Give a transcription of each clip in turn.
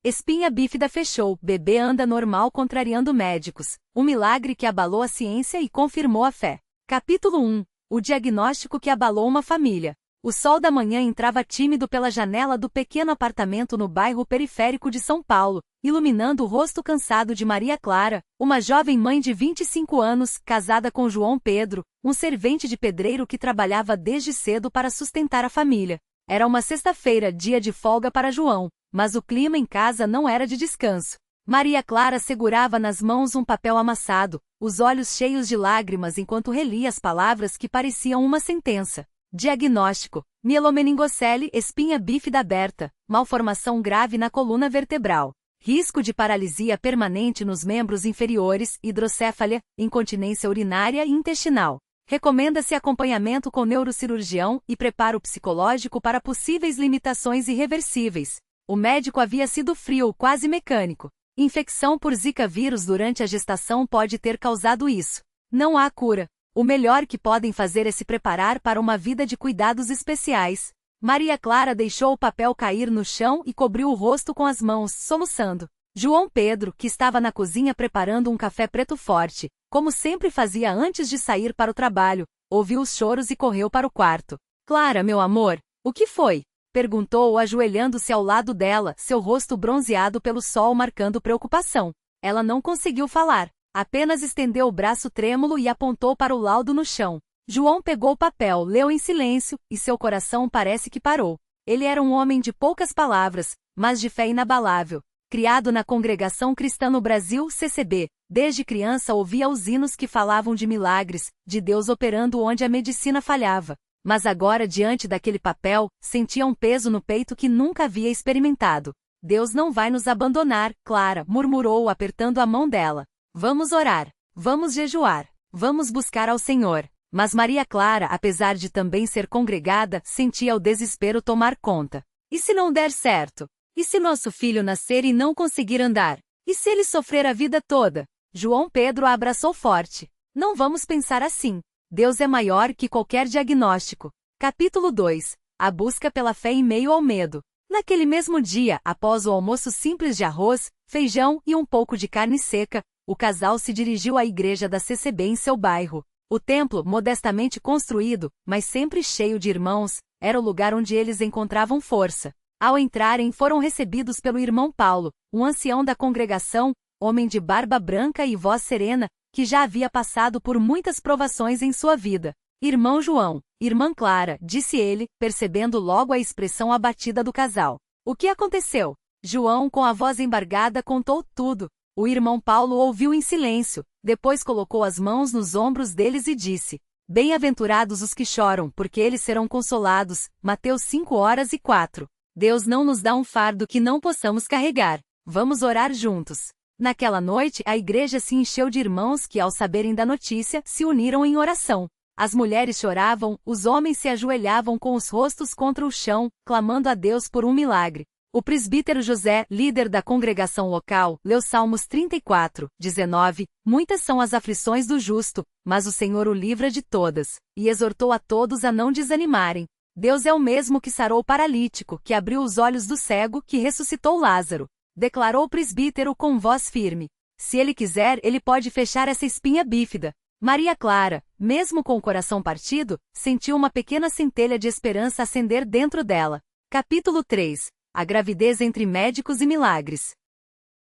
Espinha bífida fechou, bebê anda normal contrariando médicos. Um milagre que abalou a ciência e confirmou a fé. Capítulo 1. O diagnóstico que abalou uma família. O sol da manhã entrava tímido pela janela do pequeno apartamento no bairro periférico de São Paulo, iluminando o rosto cansado de Maria Clara, uma jovem mãe de 25 anos, casada com João Pedro, um servente de pedreiro que trabalhava desde cedo para sustentar a família. Era uma sexta-feira, dia de folga para João, mas o clima em casa não era de descanso. Maria Clara segurava nas mãos um papel amassado, os olhos cheios de lágrimas enquanto relia as palavras que pareciam uma sentença. Diagnóstico: mielomeningocele, espinha bífida aberta, malformação grave na coluna vertebral. Risco de paralisia permanente nos membros inferiores, hidrocéfalia, incontinência urinária e intestinal. Recomenda-se acompanhamento com neurocirurgião e preparo psicológico para possíveis limitações irreversíveis. O médico havia sido frio, quase mecânico. Infecção por Zika vírus durante a gestação pode ter causado isso. Não há cura. O melhor que podem fazer é se preparar para uma vida de cuidados especiais. Maria Clara deixou o papel cair no chão e cobriu o rosto com as mãos, soluçando. João Pedro, que estava na cozinha preparando um café preto forte, como sempre fazia antes de sair para o trabalho, ouviu os choros e correu para o quarto. Clara, meu amor, o que foi? Perguntou, ajoelhando-se ao lado dela, seu rosto bronzeado pelo sol marcando preocupação. Ela não conseguiu falar. Apenas estendeu o braço trêmulo e apontou para o laudo no chão. João pegou o papel, leu em silêncio, e seu coração parece que parou. Ele era um homem de poucas palavras, mas de fé inabalável. Criado na Congregação Cristã no Brasil, CCB, desde criança ouvia os hinos que falavam de milagres, de Deus operando onde a medicina falhava. Mas agora, diante daquele papel, sentia um peso no peito que nunca havia experimentado. Deus não vai nos abandonar, Clara, murmurou apertando a mão dela. Vamos orar, vamos jejuar, vamos buscar ao Senhor. Mas Maria Clara, apesar de também ser congregada, sentia o desespero tomar conta. E se não der certo? E se nosso filho nascer e não conseguir andar? E se ele sofrer a vida toda? João Pedro a abraçou forte. Não vamos pensar assim. Deus é maior que qualquer diagnóstico. Capítulo 2. A busca pela fé em meio ao medo. Naquele mesmo dia, após o almoço simples de arroz, feijão e um pouco de carne seca, o casal se dirigiu à igreja da CCB em seu bairro. O templo, modestamente construído, mas sempre cheio de irmãos, era o lugar onde eles encontravam força. Ao entrarem, foram recebidos pelo irmão Paulo, um ancião da congregação, homem de barba branca e voz serena, que já havia passado por muitas provações em sua vida. Irmão João, irmã Clara, disse ele, percebendo logo a expressão abatida do casal. O que aconteceu? João, com a voz embargada, contou tudo. O irmão Paulo ouviu em silêncio, depois colocou as mãos nos ombros deles e disse: Bem-aventurados os que choram, porque eles serão consolados. Mateus 5:04. Deus não nos dá um fardo que não possamos carregar. Vamos orar juntos. Naquela noite, a igreja se encheu de irmãos que, ao saberem da notícia, se uniram em oração. As mulheres choravam, os homens se ajoelhavam com os rostos contra o chão, clamando a Deus por um milagre. O presbítero José, líder da congregação local, leu Salmos 34:19, muitas são as aflições do justo, mas o Senhor o livra de todas, e exortou a todos a não desanimarem. Deus é o mesmo que sarou o paralítico, que abriu os olhos do cego, que ressuscitou Lázaro. Declarou o presbítero com voz firme. Se ele quiser, ele pode fechar essa espinha bífida. Maria Clara, mesmo com o coração partido, sentiu uma pequena centelha de esperança acender dentro dela. Capítulo 3. A gravidez entre médicos e milagres.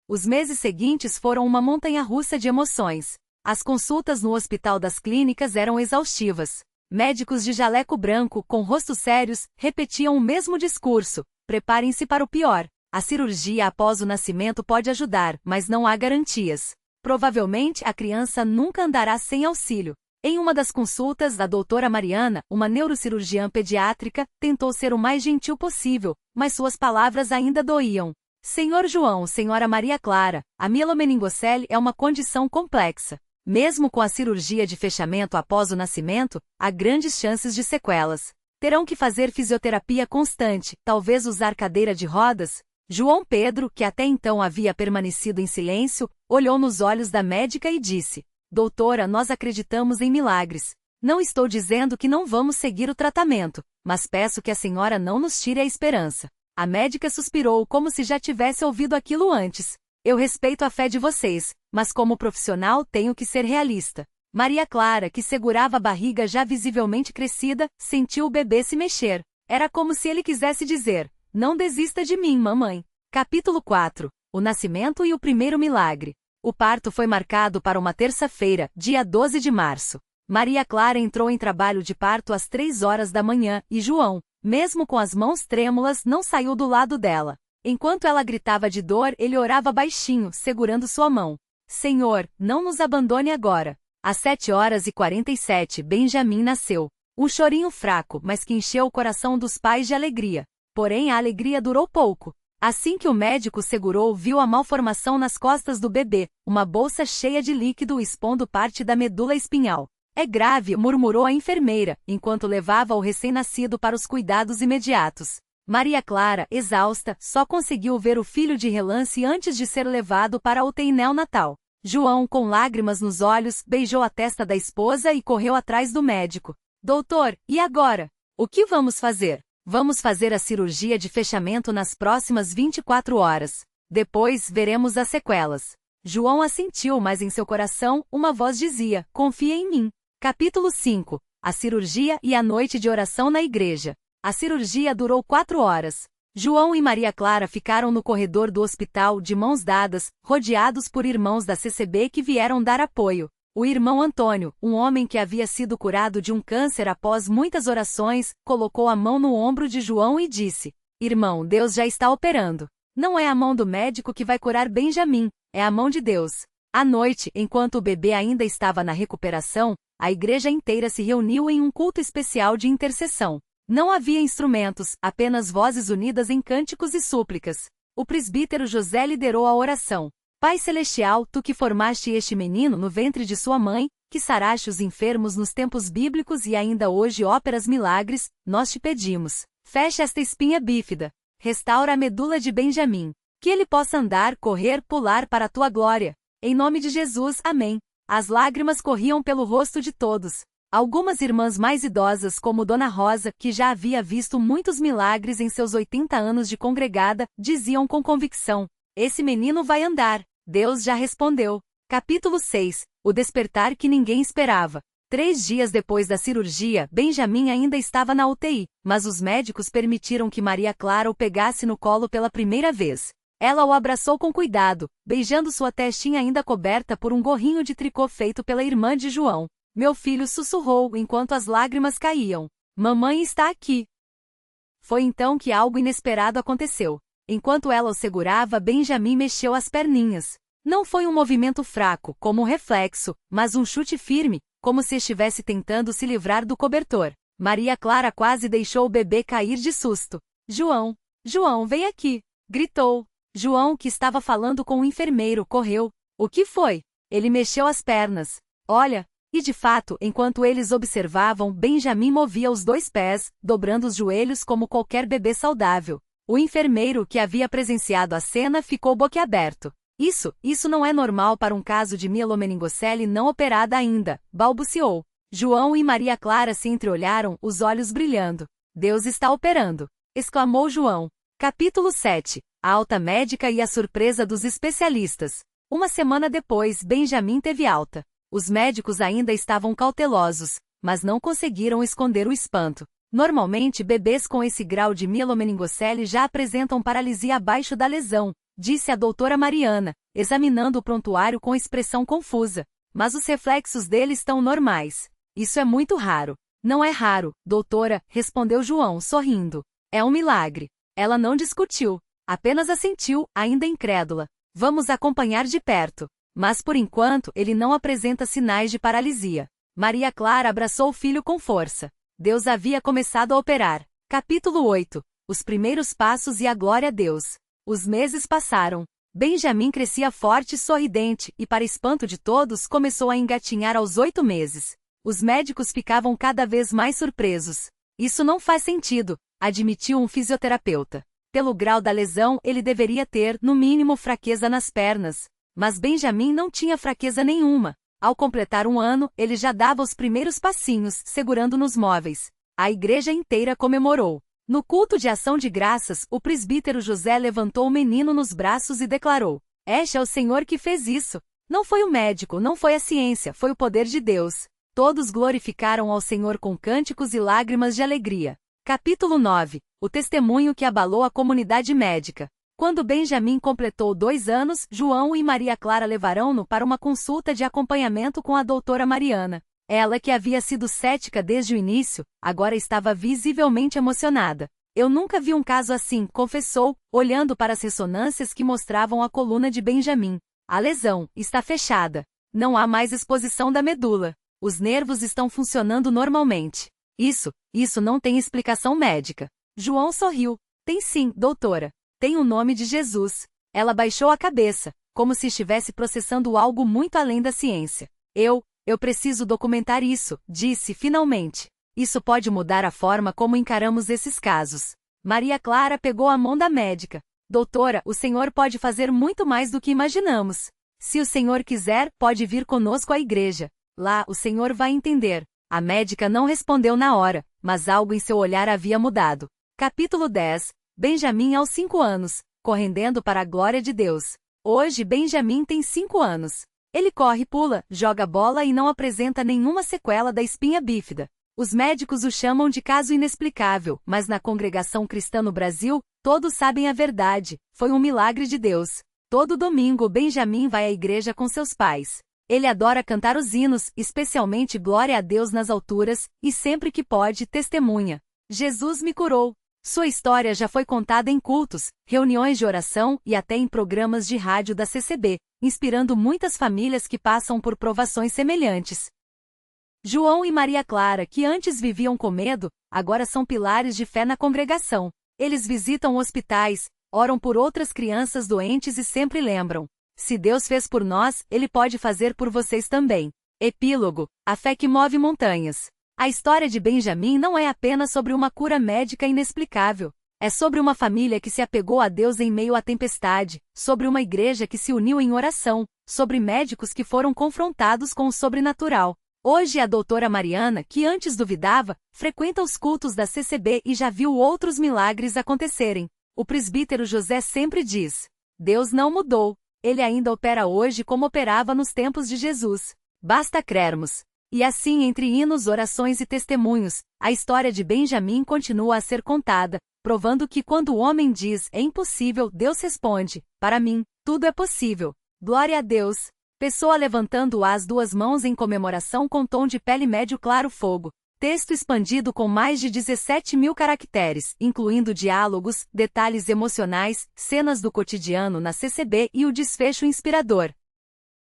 Os meses seguintes foram uma montanha-russa de emoções. As consultas no Hospital das Clínicas eram exaustivas. Médicos de jaleco branco, com rostos sérios, repetiam o mesmo discurso: preparem-se para o pior. A cirurgia após o nascimento pode ajudar, mas não há garantias. Provavelmente a criança nunca andará sem auxílio. Em uma das consultas, a doutora Mariana, uma neurocirurgiã pediátrica, tentou ser o mais gentil possível, mas suas palavras ainda doíam. Senhor João, senhora Maria Clara, a mielomeningocele é uma condição complexa. Mesmo com a cirurgia de fechamento após o nascimento, há grandes chances de sequelas. Terão que fazer fisioterapia constante, talvez usar cadeira de rodas. João Pedro, que até então havia permanecido em silêncio, olhou nos olhos da médica e disse: Doutora, nós acreditamos em milagres. Não estou dizendo que não vamos seguir o tratamento, mas peço que a senhora não nos tire a esperança. A médica suspirou como se já tivesse ouvido aquilo antes. Eu respeito a fé de vocês, mas como profissional tenho que ser realista. Maria Clara, que segurava a barriga já visivelmente crescida, sentiu o bebê se mexer. Era como se ele quisesse dizer: não desista de mim, mamãe. Capítulo 4. O nascimento e o primeiro milagre. O parto foi marcado para uma terça-feira, dia 12 de março. Maria Clara entrou em trabalho de parto às 3 horas da manhã e João, mesmo com as mãos trêmulas, não saiu do lado dela. Enquanto ela gritava de dor, ele orava baixinho, segurando sua mão. Senhor, não nos abandone agora. Às 7h47, Benjamim nasceu. Um chorinho fraco, mas que encheu o coração dos pais de alegria. Porém, a alegria durou pouco. Assim que o médico segurou, viu a malformação nas costas do bebê, uma bolsa cheia de líquido expondo parte da medula espinhal. É grave, murmurou a enfermeira, enquanto levava o recém-nascido para os cuidados imediatos. Maria Clara, exausta, só conseguiu ver o filho de relance antes de ser levado para a UTI neonatal. João, com lágrimas nos olhos, beijou a testa da esposa e correu atrás do médico. Doutor, e agora? O que vamos fazer? Vamos fazer a cirurgia de fechamento nas próximas 24 horas. Depois, veremos as sequelas. João assentiu, mas em seu coração, uma voz dizia: confia em mim. Capítulo 5. A cirurgia e a noite de oração na igreja. A cirurgia durou 4 horas. João e Maria Clara ficaram no corredor do hospital de mãos dadas, rodeados por irmãos da CCB que vieram dar apoio. O irmão Antônio, um homem que havia sido curado de um câncer após muitas orações, colocou a mão no ombro de João e disse: irmão, Deus já está operando. Não é a mão do médico que vai curar Benjamim, é a mão de Deus. À noite, enquanto o bebê ainda estava na recuperação, a igreja inteira se reuniu em um culto especial de intercessão. Não havia instrumentos, apenas vozes unidas em cânticos e súplicas. O presbítero José liderou a oração. Pai Celestial, tu que formaste este menino no ventre de sua mãe, que saraste os enfermos nos tempos bíblicos e ainda hoje operas milagres, nós te pedimos. Feche esta espinha bífida. Restaura a medula de Benjamim. Que ele possa andar, correr, pular para a tua glória. Em nome de Jesus, amém. As lágrimas corriam pelo rosto de todos. Algumas irmãs mais idosas, como Dona Rosa, que já havia visto muitos milagres em seus 80 anos de congregada, diziam com convicção: esse menino vai andar. Deus já respondeu. Capítulo 6. O despertar que ninguém esperava. 3 dias depois da cirurgia, Benjamim ainda estava na UTI, mas os médicos permitiram que Maria Clara o pegasse no colo pela primeira vez. Ela o abraçou com cuidado, beijando sua testinha ainda coberta por um gorrinho de tricô feito pela irmã de João. Meu filho sussurrou enquanto as lágrimas caíam. Mamãe está aqui. Foi então que algo inesperado aconteceu. Enquanto ela o segurava, Benjamim mexeu as perninhas. Não foi um movimento fraco, como um reflexo, mas um chute firme, como se estivesse tentando se livrar do cobertor. Maria Clara quase deixou o bebê cair de susto. João! João, vem aqui! Gritou. João, que estava falando com o enfermeiro, correu. O que foi? Ele mexeu as pernas. Olha! E de fato, enquanto eles observavam, Benjamim movia os 2 pés, dobrando os joelhos como qualquer bebê saudável. O enfermeiro que havia presenciado a cena ficou boquiaberto. Isso não é normal para um caso de mielomeningocele não operada ainda, balbuciou. João e Maria Clara se entreolharam, os olhos brilhando. Deus está operando! Exclamou João. Capítulo 7. A alta médica e a surpresa dos especialistas. Uma semana depois, Benjamim teve alta. Os médicos ainda estavam cautelosos, mas não conseguiram esconder o espanto. Normalmente, bebês com esse grau de mielomeningocele já apresentam paralisia abaixo da lesão, disse a doutora Mariana, examinando o prontuário com expressão confusa. Mas os reflexos dele estão normais. Isso é muito raro. Não é raro, doutora, respondeu João, sorrindo. É um milagre. Ela não discutiu, apenas assentiu, ainda incrédula. Vamos acompanhar de perto. Mas por enquanto, ele não apresenta sinais de paralisia. Maria Clara abraçou o filho com força. Deus havia começado a operar. Capítulo 8. Os primeiros passos e a glória a Deus. Os meses passaram. Benjamim crescia forte e sorridente, e para espanto de todos, começou a engatinhar aos 8 meses. Os médicos ficavam cada vez mais surpresos. Isso não faz sentido, admitiu um fisioterapeuta. Pelo grau da lesão, ele deveria ter, no mínimo, fraqueza nas pernas. Mas Benjamim não tinha fraqueza nenhuma. Ao completar 1 ano, ele já dava os primeiros passinhos, segurando nos móveis. A igreja inteira comemorou. No culto de ação de graças, o presbítero José levantou o menino nos braços e declarou: Este é o Senhor que fez isso. Não foi o médico, não foi a ciência, foi o poder de Deus. Todos glorificaram ao Senhor com cânticos e lágrimas de alegria. Capítulo 9. O testemunho que abalou a comunidade médica. Quando Benjamim completou 2 anos, João e Maria Clara levaram-no para uma consulta de acompanhamento com a doutora Mariana. Ela, que havia sido cética desde o início, agora estava visivelmente emocionada. Eu nunca vi um caso assim, confessou, olhando para as ressonâncias que mostravam a coluna de Benjamim. A lesão está fechada. Não há mais exposição da medula. Os nervos estão funcionando normalmente. Isso não tem explicação médica. João sorriu. Tem sim, doutora. Tem o nome de Jesus. Ela baixou a cabeça, como se estivesse processando algo muito além da ciência. Eu preciso documentar isso, disse finalmente. Isso pode mudar a forma como encaramos esses casos. Maria Clara pegou a mão da médica. Doutora, o senhor pode fazer muito mais do que imaginamos. Se o senhor quiser, pode vir conosco à igreja. Lá, o senhor vai entender. A médica não respondeu na hora, mas algo em seu olhar havia mudado. Capítulo 10. Benjamim aos 5 anos, correndo para a glória de Deus. Hoje Benjamim tem 5 anos. Ele corre, pula, joga bola e não apresenta nenhuma sequela da espinha bífida. Os médicos o chamam de caso inexplicável, mas na congregação cristã no Brasil, todos sabem a verdade. Foi um milagre de Deus. Todo domingo Benjamim vai à igreja com seus pais. Ele adora cantar os hinos, especialmente Glória a Deus nas alturas, e sempre que pode, testemunha. Jesus me curou. Sua história já foi contada em cultos, reuniões de oração e até em programas de rádio da CCB, inspirando muitas famílias que passam por provações semelhantes. João e Maria Clara, que antes viviam com medo, agora são pilares de fé na congregação. Eles visitam hospitais, oram por outras crianças doentes e sempre lembram: se Deus fez por nós, Ele pode fazer por vocês também. Epílogo: a fé que move montanhas. A história de Benjamim não é apenas sobre uma cura médica inexplicável. É sobre uma família que se apegou a Deus em meio à tempestade, sobre uma igreja que se uniu em oração, sobre médicos que foram confrontados com o sobrenatural. Hoje a doutora Mariana, que antes duvidava, frequenta os cultos da CCB e já viu outros milagres acontecerem. O presbítero José sempre diz: Deus não mudou. Ele ainda opera hoje como operava nos tempos de Jesus. Basta crermos. E assim, entre hinos, orações e testemunhos, a história de Benjamim continua a ser contada, provando que quando o homem diz é impossível, Deus responde: para mim, tudo é possível. Glória a Deus. Pessoa levantando as 2 mãos em comemoração com tom de pele médio claro fogo. Texto expandido com mais de 17.000 caracteres, incluindo diálogos, detalhes emocionais, cenas do cotidiano na CCB e o desfecho inspirador.